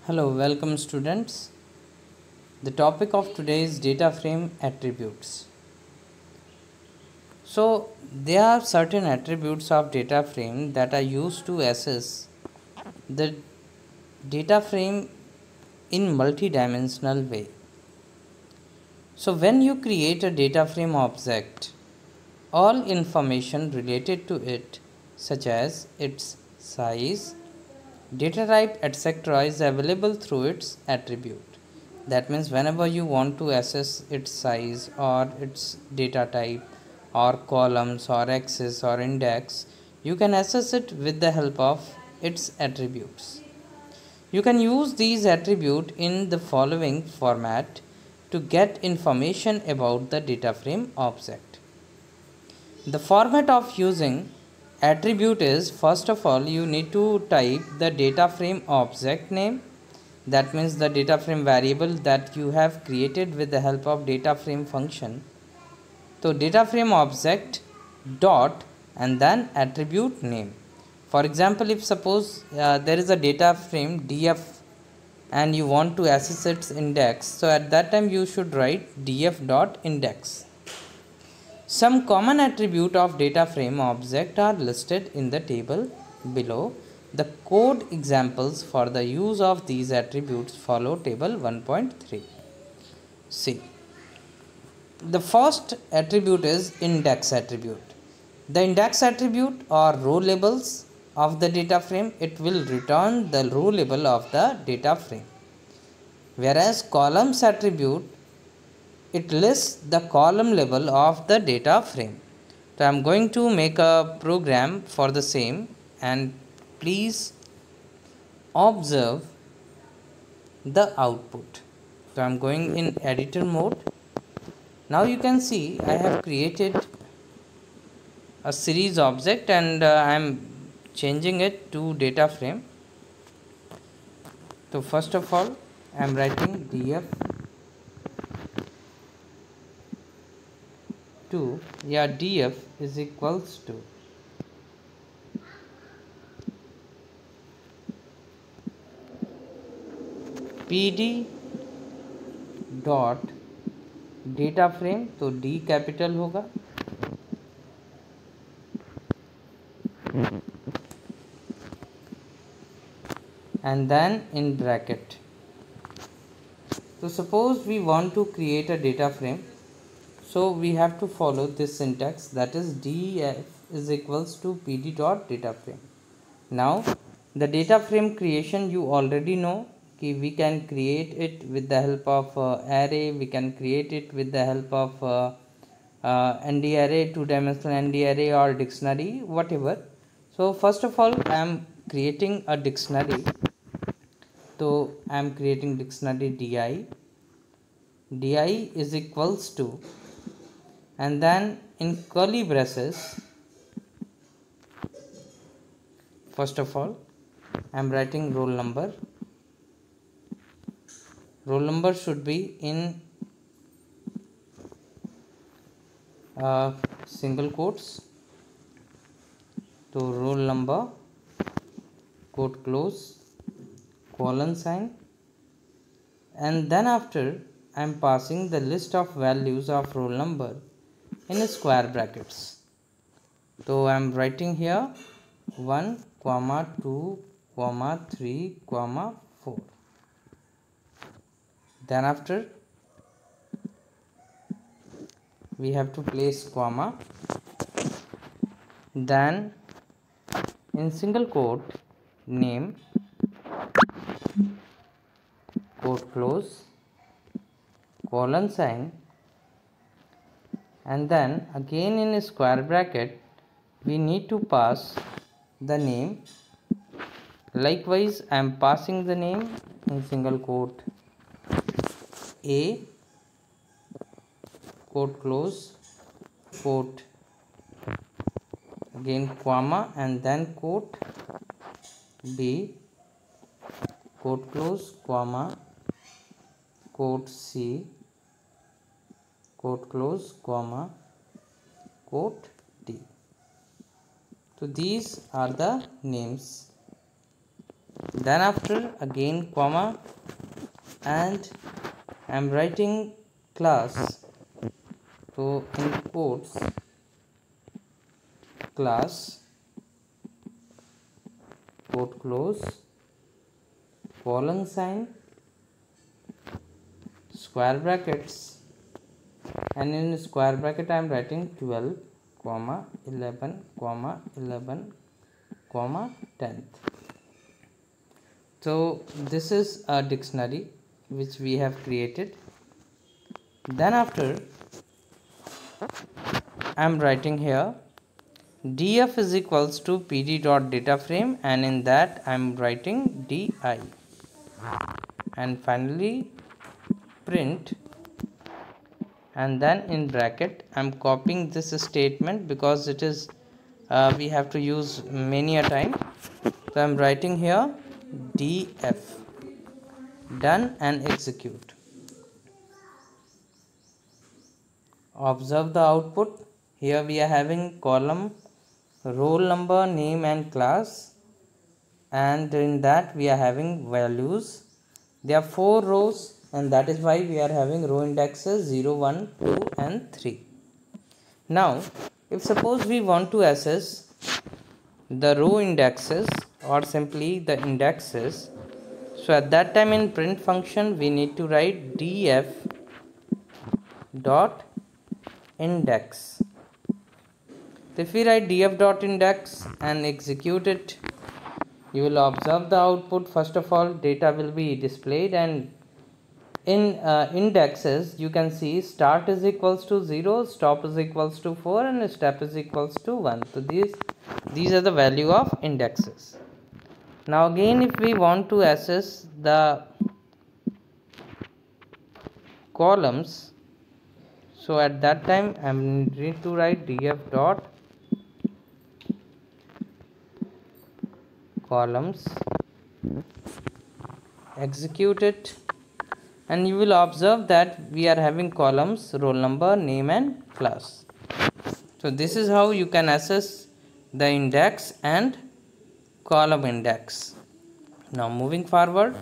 Hello, welcome students. The topic of today is data frame attributes. So, there are certain attributes of data frame that are used to assess the data frame in multidimensional way. So, when you create a data frame object, all information related to it, such as its size, data type, etc., is available through its attribute. That means whenever you want to assess its size or its data type or columns or axis or index, you can assess it with the help of its attributes. You can use these attributes in the following format to get information about the data frame object. The format of using attribute is, first of all, you need to type the data frame object name. That means the data frame variable that you have created with the help of data frame function. So data frame object dot and then attribute name. For example, if suppose there is a data frame df and you want to access its index, so at that time you should write df dot index. Some common attribute of data frame object are listed in the table below. The code examples for the use of these attributes follow table 1.3. See, the first attribute is index attribute. The index attribute or row labels of the data frame, it will return the row label of the data frame. Whereas columns attribute, it lists the column level of the data frame. So I am going to make a program for the same, and please observe the output. So I am going in editor mode. Now you can see I have created a series object and I am changing it to data frame. So first of all I am writing df df is equals to pd dot data frame, तो D capital होगा, and then in bracket. So suppose we want to create a data frame, so we have to follow this syntax, that is df is equals to pd dot data frame. Now the data frame creation you already know, we can create it with the help of array, we can create it with the help of nd array, two-dimensional nd array or dictionary, whatever. So first of all I am creating a dictionary. So I am creating dictionary di is equals to, and then in curly braces, first of all I am writing roll number. Roll number should be in single quotes. So roll number, quote close, colon sign, and then after I am passing the list of values of roll number in square brackets. So I am writing here 1, 2, 3, 4. Then after we have to place comma, then in single quote name, quote close, colon sign, and then again in a square bracket we need to pass the name. Likewise I am passing the name in single quote a, quote close, quote again comma, and then quote b, quote close, comma, quote c, quote close, comma, quote d. So these are the names then after again comma, and I'm writing class, so in quotes class, quote close, colon sign, square brackets, and in square bracket I am writing 12 comma 11 comma 11 comma 10th. So this is a dictionary which we have created. Then after I am writing here df is equals to pd dot data frame, and in that I am writing di, and finally print, and then in bracket I am copying this statement because it is we have to use many a time. So I am writing here df, done, and execute. Observe the output. Here we are having column, roll number, name and class, and in that we are having values. There are 4 rows, and that is why we are having row indexes 0, 1, 2 and 3. Now if suppose we want to access the row indexes or simply the indexes, so at that time in print function we need to write df dot index. If we write df dot index and execute it, you will observe the output. First of all, data will be displayed, and in indexes you can see start is equals to 0, stop is equals to 4, and step is equals to 1. So these are the value of indexes. Now again if we want to access the columns, so at that time I need to write df dot columns, execute it, and you will observe that we are having columns, roll number, name and class. So this is how you can access the index and column index. Now moving forward,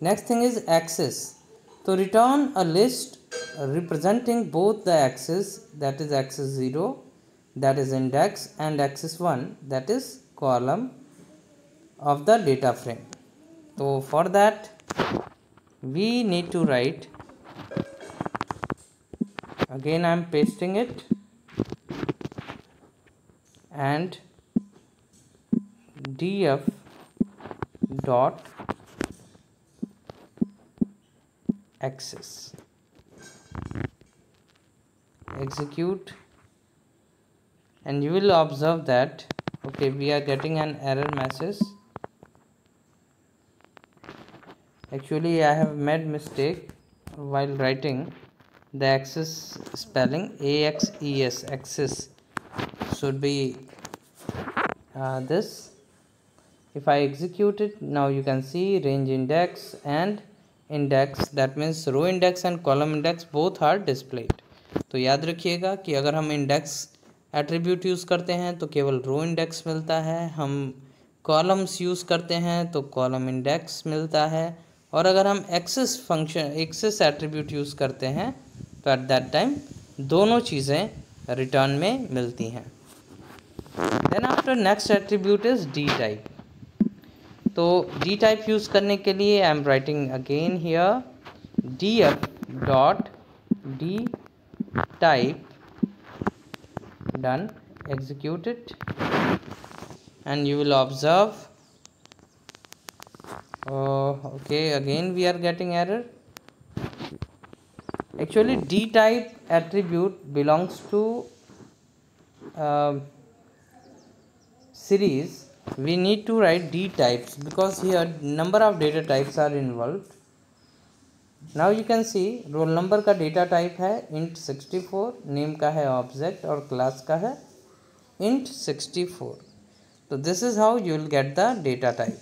next thing is axis. To return a list representing both the axis, that is axis 0, that is index, and axis 1, that is column of the data frame. So for that we need to write, again I am pasting it, and df dot axis, execute, and you will observe that okay, we are getting an error message. Actually I have made mistake while writing the axis spelling, axes, axis should be this. If I execute it, now you can see range index and index, that means row index and column index both are displayed. तो याद रखिएगा कि अगर हम index attribute use करते हैं तो केवल रो इंडेक्स मिलता है, हम कॉलम्स यूज़ करते हैं तो कॉलम इंडेक्स मिलता है, और अगर हम access function access attribute use करते हैं तो एट दैट टाइम दोनों चीज़ें रिटर्न में मिलती हैं. Then after next attribute is dtype. तो डी टाइप यूज़ करने के लिए I am writing again here df dot dtype, done, execute it, and you will observe okay, again we are getting error. Actually d type attribute belongs to series. We need to write d types because here number of data types are involved. Now you can see roll number का data type है int 64, name का है object और class का है int 64. So this is how you will get the data type.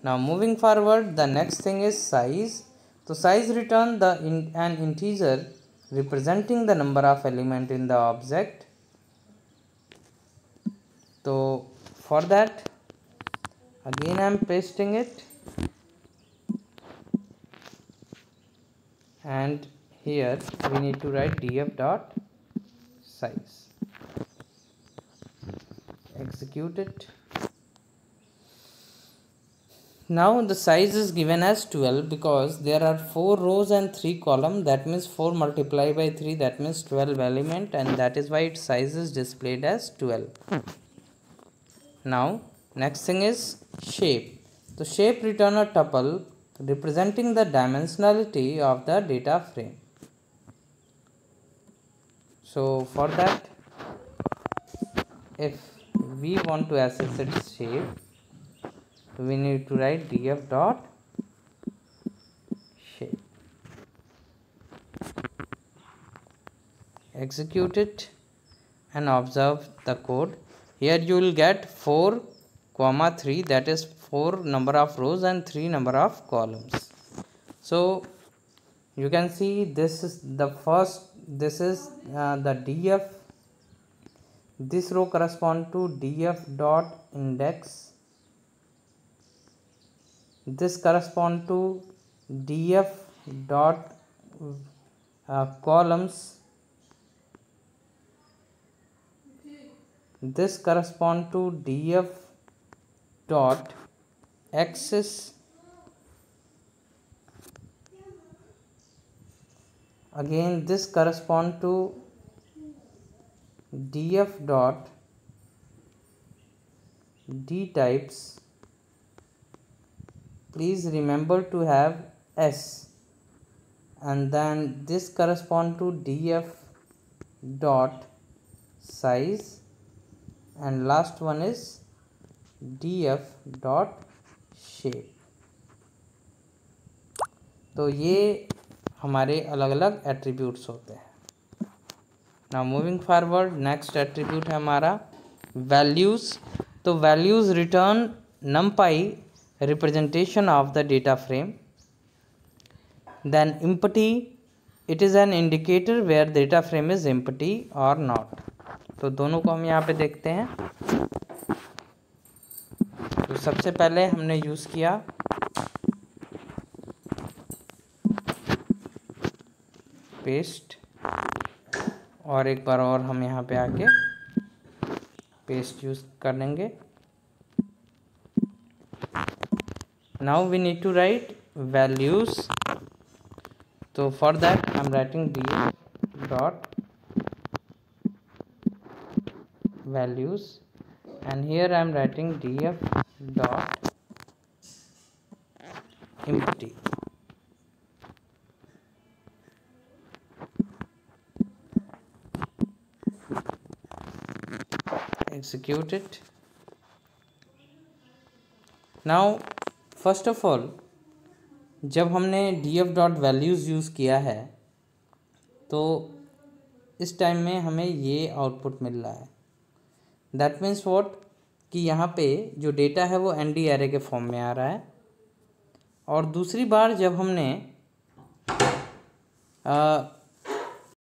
Now moving forward, the next thing is size. So size return an integer representing the number of element in the object. So for that Again I am pasting it, and here we need to write df dot size. Execute it. Now the size is given as 12 because there are 4 rows and 3 columns. That means 4 multiplied by 3, that means 12 element, and that is why its size is displayed as 12. Now next thing is shape. So shape return a tuple representing the dimensionality of the data frame. So for that, if we want to access its shape, we need to write df dot shape. Execute it and observe the code. Here you will get 4, 3, that is 4 number of rows and 3 number of columns. So you can see this is the first, this is the df, this row correspond to df dot index, this correspond to df dot columns, this correspond to df dot axis, again this correspond to df dot d types. Please remember to have s, and then this correspond to df dot size, and last one is df dot shape. तो ये हमारे अलग अलग attributes होते हैं. Now moving forward, next attribute है हमारा values. तो values return numpy representation of the data frame. Then empty, it is an indicator where data frame is empty or not. तो दोनों को हम यहाँ पे देखते हैं. तो सबसे पहले हमने यूज़ किया पेस्ट, और एक बार और हम यहाँ पे आके पेस्ट यूज़ कर लेंगे. Now we need to write values. So for that I am writing df dot values, and here I am writing df dot empty. Execute it. Now first of all, जब हमने df dot values use किया है तो इस time में हमें ये output मिल रहा है. दैट मीन्स व्हाट, कि यहाँ पे जो डेटा है वो एनडी एरे के फॉर्म में आ रहा है. और दूसरी बार जब हमने